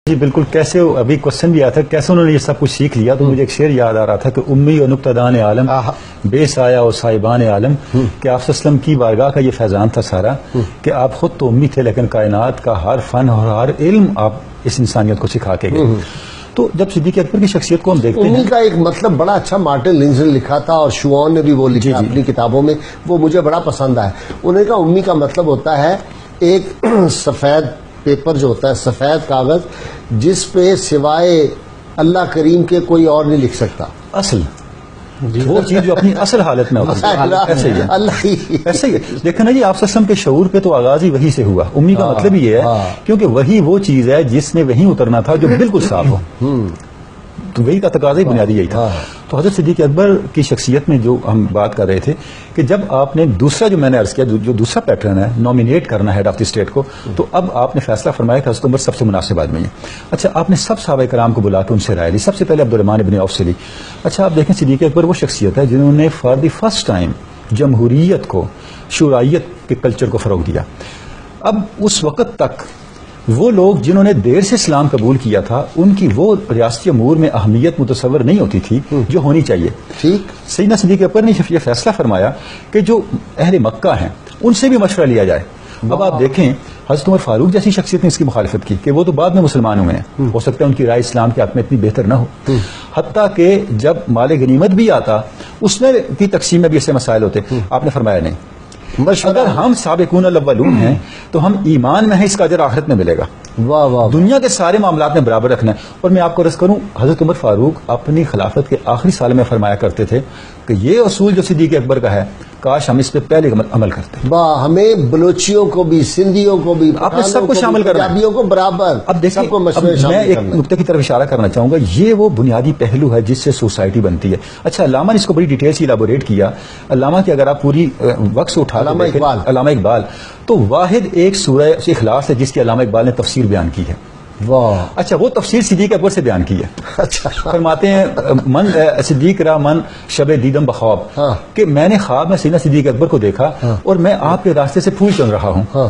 جی بالکل. کیسے ابھی کوشچن بھی آیا تھا کیسے انہوں نے یہ سب کچھ سیکھ لیا, تو مجھے ایک شعر یاد آ رہا تھا کہ امی و نقطدان عالم بے سایہ و صاحبان عالم, کہ آپ صلی اللہ علیہ وسلم کی بارگاہ کا یہ فیضان تھا سارا کہ آپ خود تو امی تھے لیکن کائنات کا ہر فن اور ہر علم آپ اس انسانیت کو سکھا کے گئے. تو جب صدیق اکبر کی شخصیت کو ہم دیکھتے ہیں, امی کا ایک مطلب بڑا اچھا مارٹن لینز نے لکھا تھا اور شوان نے بھی وہ لکھا اپنی کتابوں میں, وہ مجھے بڑا پسند آیا. انہوں نے کہا امی کا مطلب ہوتا ہے ایک سفید پیپر جو ہوتا ہے, سفید کاغذ جس پہ سوائے اللہ کریم کے کوئی اور نہیں لکھ سکتا. اصل وہ چیز جو اپنی اصل حالت میں ہوتی ہے ایسے ہی ہے, ایسے ہی ہے. لیکن جی آپ وسلم کے شعور پہ تو آغاز ہی وہی سے ہوا. امی کا مطلب یہ ہے کیونکہ وہی وہ چیز ہے جس نے وہیں اترنا تھا جو بالکل صاف ہو, تو وہی کا تقاضا ہی بنیادی یہی تھا. تو حضرت صدیق اکبر کی شخصیت میں جو ہم بات کر رہے تھے کہ جب آپ نے دوسرا جو میں نے عرض کیا جو دوسرا پیٹرن ہے نامینیٹ کرنا ہیڈ آف دی اسٹیٹ کو, تو اب آپ نے فیصلہ فرمایا کہ حضرت عمر سب سے مناسب آدمی ہے. اچھا آپ نے سب صحابہ کرام کو بلا کے ان سے رائے لی, سب سے پہلے عبدالرحمن ابن عوف سے لی. اچھا آپ دیکھیں صدیق اکبر وہ شخصیت ہے جنہوں نے فار دی فرسٹ ٹائم جمہوریت کو, شورائیت کے کلچر کو فروغ دیا. اب اس وقت تک وہ لوگ جنہوں نے دیر سے اسلام قبول کیا تھا ان کی وہ ریاستی امور میں اہمیت متصور نہیں ہوتی تھی جو ہونی چاہیے. ٹھیک, سیدنا صدیق اکبر نے یہ فیصلہ فرمایا کہ جو اہل مکہ ہیں ان سے بھی مشورہ لیا جائے. اب آپ دیکھیں حضرت عمر فاروق جیسی شخصیت نے اس کی مخالفت کی کہ وہ تو بعد میں مسلمان ہوئے ہیں, ہو سکتا ہے ان کی رائے اسلام کے حق میں اتنی بہتر نہ ہو. حتیٰ کہ جب مال غنیمت بھی آتا اس میں کی تقسیم میں بھی ایسے مسائل ہوتے, آپ نے فرمایا نہیں, اگر ہم سابقون الاولون ہیں تو ہم ایمان میں ہیں, اس کا اجر آخرت میں ملے گا. واہ واہ, دنیا کے سارے معاملات میں برابر رکھنا ہے. اور میں آپ کو عرض کروں حضرت عمر فاروق اپنی خلافت کے آخری سال میں فرمایا کرتے تھے کہ یہ اصول جو صدیق اکبر کا ہے کاش ہم اس پہ پہلے عمل کرتے. واہ, ہمیں بلوچیوں کو بھی, سندھیوں کو بھی, آپ نے سب کو شامل کرنا, پنجابیوں کو برابر. اب دیکھیں میں ایک نقطے کی طرف اشارہ کرنا چاہوں گا, یہ وہ بنیادی پہلو ہے جس سے سوسائٹی بنتی ہے. اچھا علامہ نے اس کو بڑی ڈیٹیل سے الیبوریٹ کیا. علامہ کی اگر آپ پوری وقت سے اٹھا علامہ اقبال تو واحد ایک سورہ اخلاص ہے جس کی علامہ اقبال نے تفسیر بیان کی ہے. واہ, اچھا وہ تفسیر صدیق اکبر سے بیان کی ہے. اچھا فرماتے ہیں من صدیق را من شب دیدم بخواب, کہ میں نے خواب میں سیدنا صدیق اکبر کو دیکھا اور میں آپ کے راستے سے پھول چن رہا ہوں,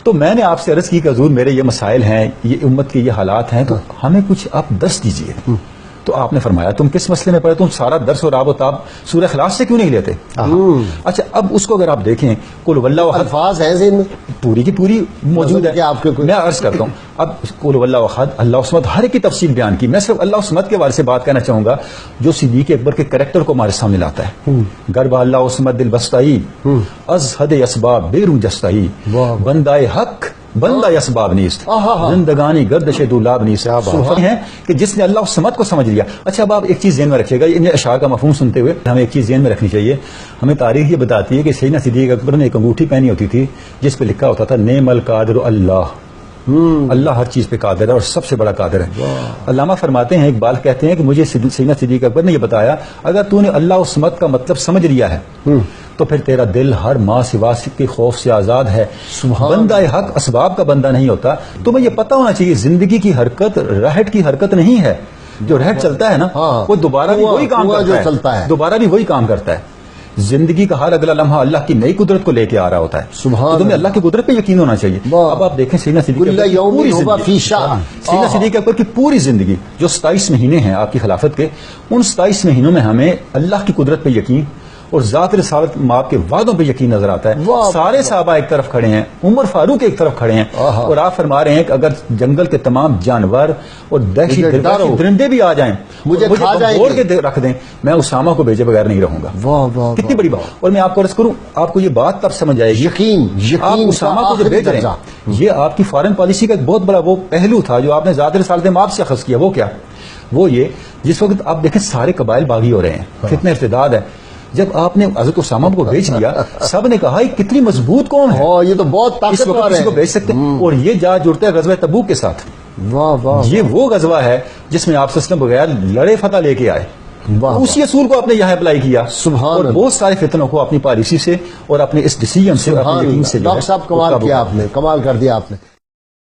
تو میں نے آپ سے عرض کی کہ حضور میرے یہ مسائل ہیں, یہ امت کے یہ حالات ہیں, تو ہمیں کچھ آپ درس دیجیے. تو آپ نے فرمایا تم کس مسئلے میں پڑھے, تم سارا درس اور آب و تاب سورہ اخلاص سے کیوں نہیں لیتے. اچھا اب اس کو اگر آپ دیکھیں قل واللہ احد الفاظ ہیں ذہن میں پوری کی پوری موجود ہے. آپ کے میں عرض کرتا ہوں اب قل واللہ احد اللہ الصمد ہر ایک کی تفصیل بیان کی. میں صرف اللہ الصمد کے بارے سے بات کہنا چاہوں گا جو صدیق اکبر کے کریکٹر کو ہمارے سامنے لاتا ہے. گربہ اللہ الصمد دل بستائی از حد اسباب بیرون جستائی بندہ حق بندہ اسباب نیست زندگانی گردش دولاب نیست ہے کہ جس نے اللہ الصمد کو سمجھ لیا. اچھا اب آپ ایک چیز ذہن میں رکھیے گا, ان اشعار کا مفہوم سنتے ہوئے ہمیں ایک چیز ذہن میں رکھنی چاہیے. ہمیں تاریخ یہ بتاتی ہے کہ سیدنا صدیق اکبر نے ایک انگوٹھی پہنی ہوتی تھی جس پہ لکھا ہوتا تھا نعم القادر اللہ, اللہ ہر چیز پہ قادر ہے اور سب سے بڑا قادر ہے. علامہ فرماتے ہیں, اقبال کہتے ہیں کہ مجھے سیدنا صدیق اکبر نے یہ بتایا اگر تو نے اللہ الصمد کا مطلب سمجھ لیا ہے تو پھر تیرا دل ہر ماں سوا کے خوف سے آزاد ہے. بندہ حق اسباب کا بندہ نہیں ہوتا. تمہیں یہ پتہ ہونا چاہیے زندگی کی حرکت رہٹ کی حرکت نہیں ہے. جو رہٹ چلتا ہے نا وہ دوبارہ بھی وہی کام کرتا ہے, دوبارہ بھی وہی کام کرتا ہے. زندگی کا ہر اگلا لمحہ اللہ کی نئی قدرت کو لے کے آ رہا ہوتا ہے. تو تمہیں اللہ کی قدرت پہ یقین ہونا چاہیے. اب آپ دیکھیں سیدنا صدیق اکبر کی پوری زندگی جو 27 مہینے ہیں آپ کی خلافت کے, ان 27 مہینوں میں ہمیں اللہ کی قدرت پہ یقین اور ذات رسالت ماں کے وعدوں پہ یقین نظر آتا ہے. سارے صحابہ ایک طرف کھڑے ہیں, عمر فاروق ایک طرف کھڑے ہیں, اور آپ فرما رہے ہیں کہ اگر جنگل کے تمام جانور اور دہشت درندے بھی آ جائیں مجھے توڑ کے رکھ دیں میں اسامہ کو بھیجے بغیر نہیں رہوں گا. کتنی بڑی بات. اور میں آپ کو عرض کروں آپ کو یہ بات تب سمجھ آئے گی یقین آپ اسامہ کو جو بھیج رہے ہیں یہ آپ کی فارن پالیسی کا ایک بہت بڑا وہ پہلو تھا جو آپ نے ذات رسالت ماں سے اخذ کیا. وہ کیا, وہ یہ جس وقت آپ دیکھیں سارے قبائل باغی ہو رہے ہیں, کتنے ارتداد ہے. جب آپ نے حضرت اسامہ کو بھیج لیا سب نے کہا یہ کتنی مضبوط قوم ہے, یہ تو بہت طاقتور ہے, کو بھیج سکتے ہیں. اور یہ جا جڑتا ہے غزوہ تبوک کے ساتھ. یہ وہ غزوہ ہے جس میں آپ صلی اللہ علیہ وسلم بغیر لڑے فتح لے کے آئے. اسی اصول کو آپ نے یہاں اپلائی کیا اور بہت سارے فتنوں کو اپنی پالیسی سے اور اپنے اس ڈیسیجن سے. ڈاکٹر صاحب کمال کیا آپ نے, کمال کر دیا آپ نے.